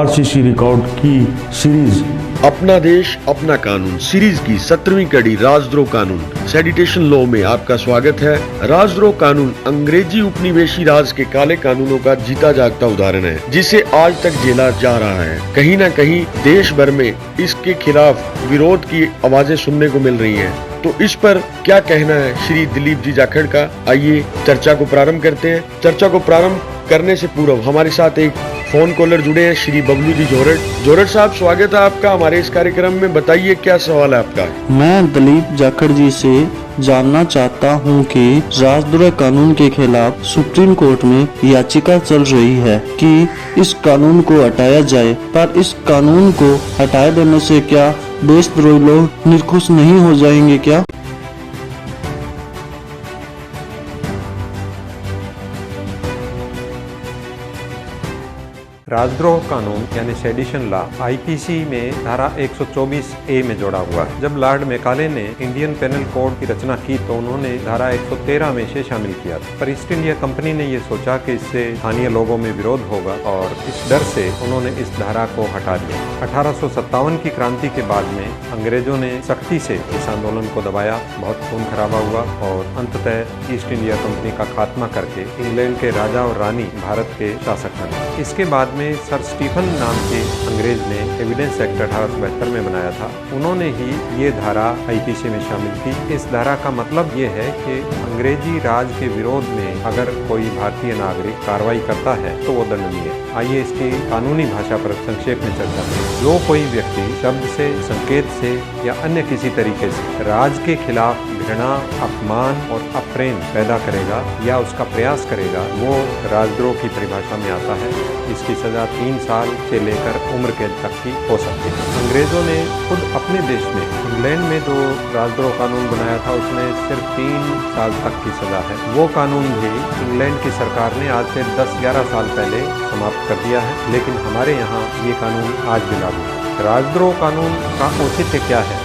RCC record की series अपना देश अपना कानून सीरीज की 17वीं कड़ी राजद्रोह कानून सेडिटेशन लॉ में आपका स्वागत है। राजद्रोह कानून अंग्रेजी उपनिवेशी राज के काले कानूनों का जीता जागता उदाहरण है, जिसे आज तक झेला जा रहा है। कहीं न कहीं देश भर में इसके खिलाफ विरोध की आवाजें सुनने को मिल रही हैं। तो इस पर क्या कहना है श्री दिलीप जी जाखड़ का, आइए चर्चा को प्रारंभ करते हैं। चर्चा को प्रारंभ करने से पूर्व हमारे साथ एक फोन कॉलर जुड़े हैं, श्री बबलू जी जोरट साहब, स्वागत है आपका हमारे इस कार्यक्रम में। बताइए क्या सवाल है आपका। मैं दिलीप जाखड़ जी से जानना चाहता हूं कि राजद्रोह कानून के खिलाफ सुप्रीम कोर्ट में याचिका चल रही है कि इस कानून को हटाया जाए, पर इस कानून को हटाए देने से क्या देशद्रोही लोग निर्खुश नहीं हो जाएंगे क्या? राजद्रोह कानून यानी सेडिशन लॉ आईपीसी में धारा 124A में जोड़ा हुआ है। जब लॉर्ड मैकाले ने इंडियन पेनल कोड की रचना की तो उन्होंने धारा 113 में से शामिल किया था, पर ईस्ट इंडिया कंपनी ने ये सोचा कि इससे स्थानीय लोगों में विरोध होगा और इस डर से उन्होंने इस धारा को हटा दिया। 1857 की क्रांति के बाद में अंग्रेजों ने सख्ती से इस आंदोलन को दबाया, बहुत खून खराबा हुआ और अंततः ईस्ट इंडिया कंपनी का खात्मा करके इंग्लैंड के राजा और रानी भारत के शासक बने। इसके बाद में सर स्टीफन नाम के अंग्रेज ने एविडेंस एक्ट 1872 में बनाया था। उन्होंने ही ये धारा आईपीसी में शामिल की। इस धारा का मतलब ये है कि अंग्रेजी राज के विरोध में अगर कोई भारतीय नागरिक कार्रवाई करता है तो वो दंडनीय है। आइए इसकी कानूनी भाषा पर संक्षेप में चर्चा करें। जो कोई व्यक्ति शब्द से, संकेत से या अन्य किसी तरीके से राज के खिलाफ घृणा, अपमान और अप्रेम पैदा करेगा या उसका प्रयास करेगा, वो राजद्रोह की परिभाषा में आता है। इसकी सजा 3 साल से लेकर उम्र कैद तक की हो सकती है। अंग्रेजों ने खुद अपने देश में इंग्लैंड में जो राजद्रोह कानून बनाया था उसमें सिर्फ 3 साल तक की सजा है। वो कानून भी इंग्लैंड की सरकार ने आज से 10-11 साल पहले समाप्त कर दिया है, लेकिन हमारे यहाँ ये कानून आज भी लागू है। राजद्रोह कानून का औचित्य क्या है?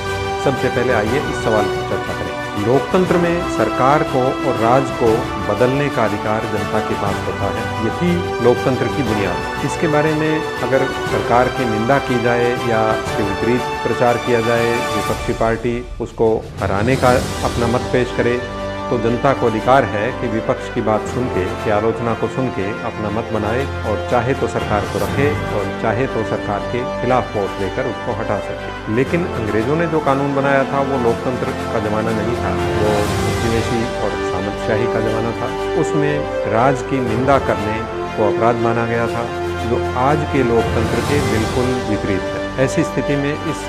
सबसे पहले आइए इस सवाल पर चर्चा करें। लोकतंत्र में सरकार को और राज को बदलने का अधिकार जनता के पास होता है, यही लोकतंत्र की बुनियाद। इसके बारे में अगर सरकार की निंदा की जाए या इसके विपरीत प्रचार किया जाए, विपक्षी पार्टी उसको हराने का अपना मत पेश करे, तो जनता को अधिकार है कि विपक्ष की बात सुन के, की आलोचना को सुन के अपना मत बनाए और चाहे तो सरकार को रखे और चाहे तो सरकार के खिलाफ वोट देकर उसको हटा सके। लेकिन अंग्रेजों ने जो कानून बनाया था वो लोकतंत्र का जमाना नहीं था, वो उपनिवेशी और सामंतशाही का जमाना था। उसमें राज की निंदा करने को अपराध माना गया था, जो आज के लोकतंत्र के बिल्कुल विपरीत है। ऐसी स्थिति में इस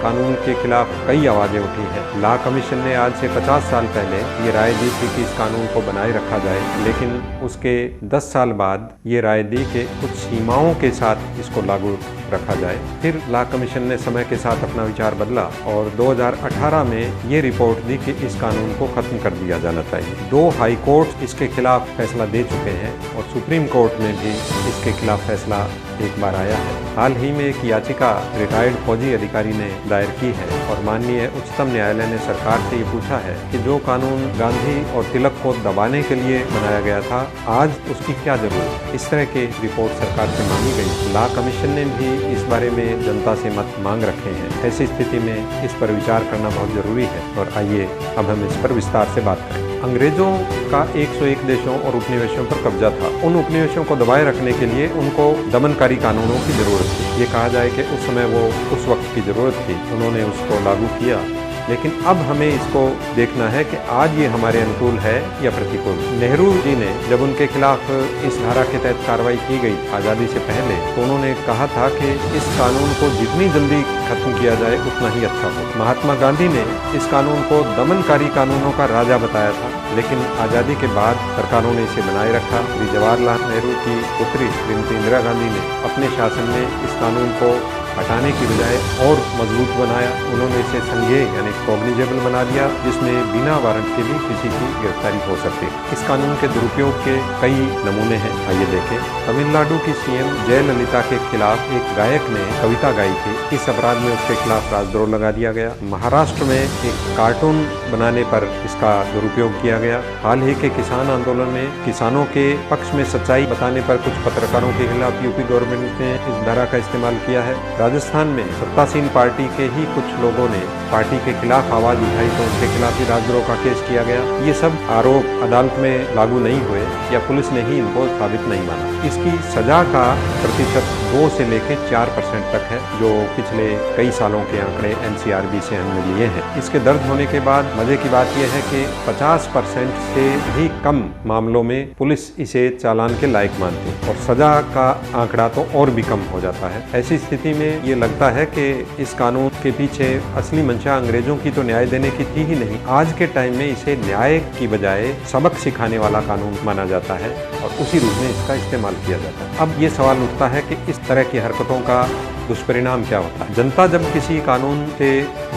कानून के खिलाफ कई आवाजें उठी हैं। लॉ कमीशन ने आज से 50 साल पहले ये राय दी थी कि इस कानून को बनाए रखा जाए, लेकिन उसके 10 साल बाद ये राय दी कि कुछ सीमाओं के साथ इसको लागू रखा जाए। फिर लॉ कमीशन ने समय के साथ अपना विचार बदला और 2018 में ये रिपोर्ट दी कि इस कानून को खत्म कर दिया जाना चाहिए। 2 हाई कोर्ट इसके खिलाफ फैसला दे चुके हैं और सुप्रीम कोर्ट में भी इसके खिलाफ फैसला एक बार आया है। हाल ही में एक याचिका रिटायर्ड फौजी अधिकारी ने दायर की है और माननीय उच्चतम न्यायालय ने सरकार से ये पूछा है कि जो कानून गांधी और तिलक को दबाने के लिए बनाया गया था, आज उसकी क्या जरूरत। इस तरह की रिपोर्ट सरकार से मांगी गई। लॉ कमीशन ने भी इस बारे में जनता से मत मांग रखे हैं। ऐसी स्थिति में इस पर विचार करना बहुत जरूरी है और आइए अब हम इस पर विस्तार से बात करें। अंग्रेजों का 101 देशों और उपनिवेशों पर कब्जा था। उन उपनिवेशों को दबाए रखने के लिए उनको दमनकारी कानूनों की जरूरत थी। ये कहा जाए कि उस समय वो उस वक्त की जरूरत थी, उन्होंने उसको लागू किया। लेकिन अब हमें इसको देखना है कि आज ये हमारे अनुकूल है या प्रतिकूल। नेहरू जी ने जब उनके खिलाफ इस धारा के तहत कार्रवाई की गई आज़ादी से पहले, तो उन्होंने कहा था कि इस कानून को जितनी जल्दी खत्म किया जाए उतना ही अच्छा हो। महात्मा गांधी ने इस कानून को दमनकारी कानूनों का राजा बताया था, लेकिन आज़ादी के बाद सरकारों ने इसे बनाए रखा। श्री जवाहरलाल नेहरू की पुत्री श्रीमती इंदिरा गांधी ने अपने शासन में इस कानून को हटाने की बजाय और मजबूत बनाया। उन्होंने इसे संज्ञेय यानी कॉग्निजेबल बना दिया, जिसमें बिना वारंट के भी किसी की गिरफ्तारी हो सकती है। इस कानून के दुरुपयोग के कई नमूने हैं, आइए देखें। तमिलनाडु की सीएम जयललिता के खिलाफ एक गायक ने कविता गाई थी, इस अपराध में उसके खिलाफ राजद्रोह लगा दिया गया। महाराष्ट्र में एक कार्टून बनाने पर इसका दुरुपयोग किया गया। हाल ही के किसान आंदोलन में किसानों के पक्ष में सच्चाई बताने पर कुछ पत्रकारों के खिलाफ यूपी गवर्नमेंट ने इस धारा का इस्तेमाल किया है। राजस्थान में सत्तासीन पार्टी के ही कुछ लोगों ने पार्टी के खिलाफ आवाज उठाई तो उनके खिलाफ भी राजद्रोह का केस किया गया। ये सब आरोप अदालत में लागू नहीं हुए या पुलिस ने ही इनको साबित नहीं माना। इसकी सजा का प्रतिशत 2 से लेकर 4% तक है, जो पिछले कई सालों के आंकड़े एनसीआरबी से हमने लिए हैं। इसके दर्ज होने के बाद मजे की बात यह है कि 50% से भी कम मामलों में पुलिस इसे चालान के लायक मानती है और सजा का आंकड़ा तो और भी कम हो जाता है। ऐसी स्थिति में ये लगता है कि इस कानून के पीछे असली मंशा अंग्रेजों की तो न्याय देने की थी ही नहीं, आज के टाइम में इसे न्याय की बजाय सबक सिखाने वाला कानून माना जाता है और उसी रूप में इसका इस्तेमाल किया जाता है। अब ये सवाल उठता है कि इस तरह की हरकतों का दुष्परिणाम क्या होता है। जनता जब किसी कानून से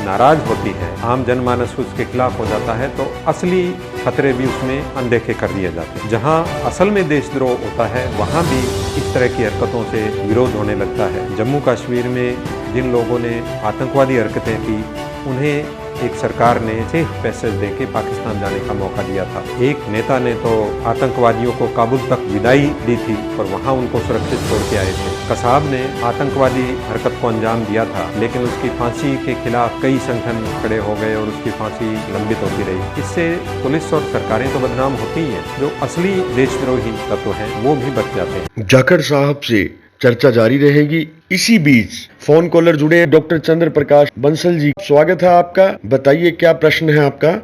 नाराज होती है, आम जनमानस उसके खिलाफ हो जाता है, तो असली खतरे भी उसमें अनदेखे कर दिए जाते हैं। जहां असल में देशद्रोह होता है वहां भी इस तरह की हरकतों से विरोध होने लगता है। जम्मू कश्मीर में जिन लोगों ने आतंकवादी हरकतें की, उन्हें एक सरकार ने सेफ पैसेज देके पाकिस्तान जाने का मौका दिया था। एक नेता ने तो आतंकवादियों को काबुल तक विदाई दी थी और वहां उनको सुरक्षित छोड़ के आए थे। कसाब ने आतंकवादी हरकत को अंजाम दिया था, लेकिन उसकी फांसी के खिलाफ कई संगठन खड़े हो गए और उसकी फांसी लंबित होती रही। इससे पुलिस और सरकारें तो बदनाम होती हैं, जो असली देशद्रोही तत्व हैं वो भी बच जाते हैं। जाखड़ साहब से चर्चा जारी रहेगी। इसी बीच फोन कॉलर जुड़े हैं डॉक्टर चंद्र प्रकाश बंसल जी, स्वागत है आपका। बताइए क्या प्रश्न है आपका।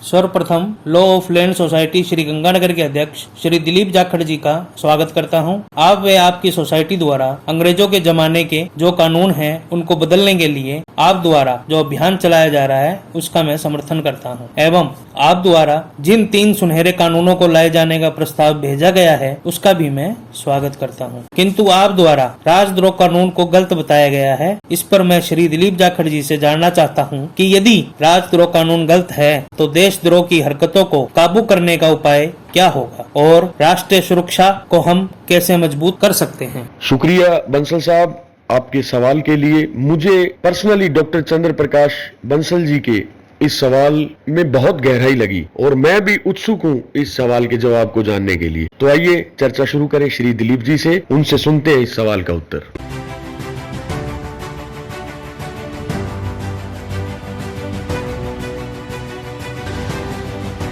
सर्वप्रथम law of land society Shri Ganganagar के अध्यक्ष श्री दिलीप जाखड़ जी का स्वागत करता हूं। आप व आपकी सोसाइटी द्वारा अंग्रेजों के जमाने के जो कानून हैं उनको बदलने के लिए आप द्वारा जो अभियान चलाया जा रहा है उसका मैं समर्थन करता हूं, एवं आप द्वारा जिन 3 सुनहरे कानूनों को लाए जाने का प्रस्ताव भेजा गया है उसका भी मैं स्वागत करता हूं। किंतु आप द्वारा राजद्रोह कानून को गलत बताया गया है। इस पर मैं श्री दिलीप जाखड़ जी से जानना चाहता हूं कि यदि राजद्रोह कानून गलत है तो देशद्रोह की हरकतों को काबू करने का उपाय क्या होगा और राष्ट्रीय सुरक्षा को हम कैसे मजबूत कर सकते हैं। शुक्रिया बंसल साहब आपके सवाल के लिए। मुझे पर्सनली डॉक्टर चंद्र प्रकाश बंसल जी के इस सवाल में बहुत गहराई लगी और मैं भी उत्सुक हूं इस सवाल के जवाब को जानने के लिए। तो आइए चर्चा शुरू करें श्री दिलीप जी से, उनसे सुनते हैं इस सवाल का उत्तर।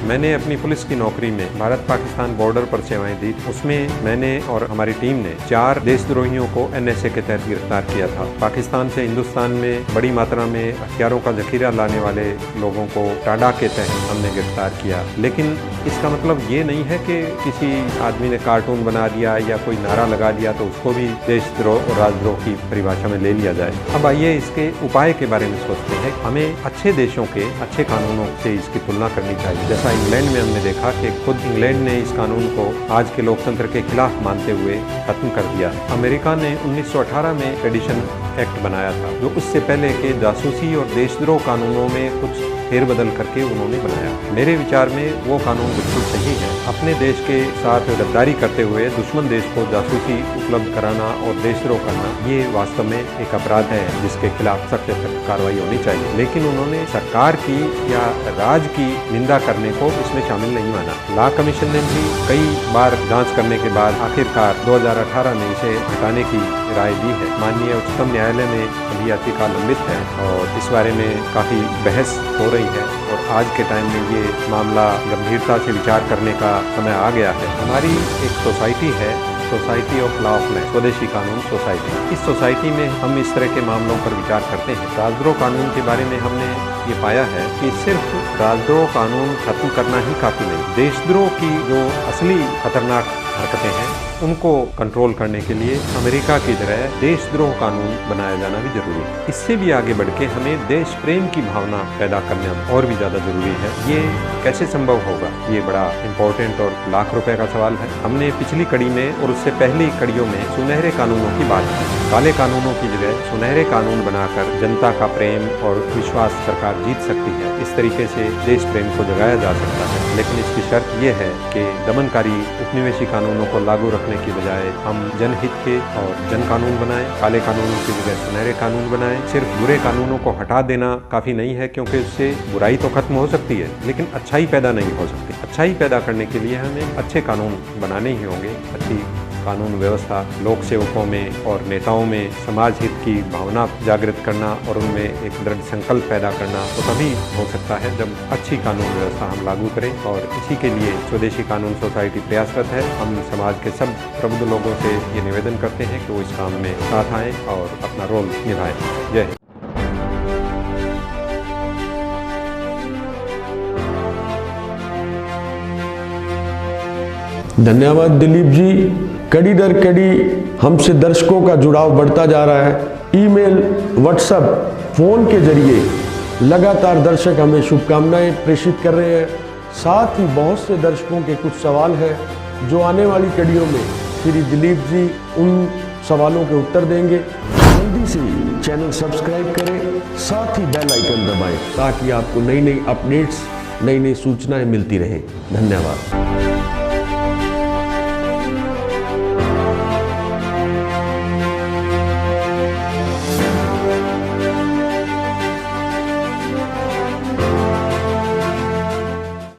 मैंने अपनी पुलिस की नौकरी में भारत पाकिस्तान बॉर्डर पर सेवाएं दी। उसमें मैंने और हमारी टीम ने 4 देशद्रोहियों को एनएसए के तहत गिरफ्तार किया था। पाकिस्तान से हिंदुस्तान में बड़ी मात्रा में हथियारों का जखीरा लाने वाले लोगों को टाडा के तहत हमने गिरफ्तार किया। लेकिन इसका मतलब ये नहीं है कि किसी आदमी ने कार्टून बना दिया या कोई नारा लगा दिया तो उसको भी देशद्रोह और राजद्रोह की परिभाषा में ले लिया जाए। अब आइए इसके उपाय के बारे में सोचते हैं। हमें अच्छे देशों के अच्छे कानूनों से इसकी तुलना करनी चाहिए। जैसा इंग्लैंड में हमने देखा कि खुद इंग्लैंड ने इस कानून को आज के लोकतंत्र के खिलाफ मानते हुए खत्म कर दिया। अमेरिका ने 1918 में सेडिशन एक्ट बनाया था, जो उससे पहले के जासूसी और देशद्रोह कानूनों में कुछ फेरबदल करके उन्होंने बनाया। मेरे विचार में वो कानून बिल्कुल सही है। अपने देश के साथ गद्दारी करते हुए दुश्मन देश को जासूसी उपलब्ध कराना और देशद्रोह करना, ये वास्तव में एक अपराध है जिसके खिलाफ सख्त कार्रवाई होनी चाहिए। लेकिन उन्होंने सरकार की या राज की निंदा करने को इसमें शामिल नहीं माना। लॉ कमीशन ने भी कई बार जांच करने के बाद आखिरकार 2018 में इसे हटाने की राय दी है। माननीय उच्चतम न्यायालय में अभी याचिका लंबित है और इस बारे में काफी बहस हो रही है और आज के टाइम में ये मामला गंभीरता से विचार करने का समय आ गया है। हमारी एक सोसाइटी है, society of law of land, स्वदेशी कानून सोसाइटी। इस सोसाइटी में हम इस तरह के मामलों पर विचार करते हैं। राजद्रोह कानून के बारे में हमने ये पाया है कि सिर्फ राजद्रोह कानून खत्म करना ही काफी नहीं। देशद्रोह की जो असली खतरनाक हरकतें हैं उनको कंट्रोल करने के लिए अमेरिका की तरह देशद्रोह कानून बनाया जाना भी जरूरी है। इससे भी आगे बढ़ के हमें देश प्रेम की भावना पैदा करना और भी ज्यादा जरूरी है। ये कैसे संभव होगा, ये बड़ा इम्पोर्टेंट और लाख रुपए का सवाल है। हमने पिछली कड़ी में और उससे पहली कड़ियों में सुनहरे कानूनों की बात की। काले कानूनों की जगह सुनहरे कानून बनाकर जनता का प्रेम और विश्वास सरकार जीत सकती है। इस तरीके से देश प्रेम को जगाया जा सकता है, लेकिन इसकी शर्त यह है कि दमनकारी उपनिवेशी कानूनों को लागू रखने की बजाय हम जनहित के और जन कानून बनाएं। काले कानूनों की जगह सुनहरे कानून बनाएं। सिर्फ बुरे कानूनों को हटा देना काफी नहीं है, क्योंकि उससे बुराई तो खत्म हो सकती है लेकिन अच्छाई पैदा नहीं हो सकती। अच्छाई पैदा करने के लिए हमें अच्छे कानून बनाने ही होंगे। अच्छी कानून व्यवस्था लोक सेवकों में और नेताओं में समाज हित की भावना जागृत करना और उनमें एक दृढ़ संकल्प पैदा करना तो तभी हो सकता है जब अच्छी कानून व्यवस्था हम लागू करें। और इसी के लिए स्वदेशी कानून सोसाइटी प्रयासरत है। हम समाज के सब प्रबुद्ध लोगों से ये निवेदन करते हैं कि वो इस काम में साथ आएं और अपना रोल निभाएं। जय हिंद। धन्यवाद दिलीप जी। कड़ी दर कड़ी हमसे दर्शकों का जुड़ाव बढ़ता जा रहा है। ईमेल, व्हाट्सएप, फोन के जरिए लगातार दर्शक हमें शुभकामनाएं प्रेषित कर रहे हैं। साथ ही बहुत से दर्शकों के कुछ सवाल हैं जो आने वाली कड़ियों में श्री दिलीप जी उन सवालों के उत्तर देंगे। जल्दी से चैनल सब्सक्राइब करें, साथ ही बेल आइकन दबाएं ताकि आपको नई नई अपडेट्स, नई नई सूचनाएं मिलती रहें। धन्यवाद।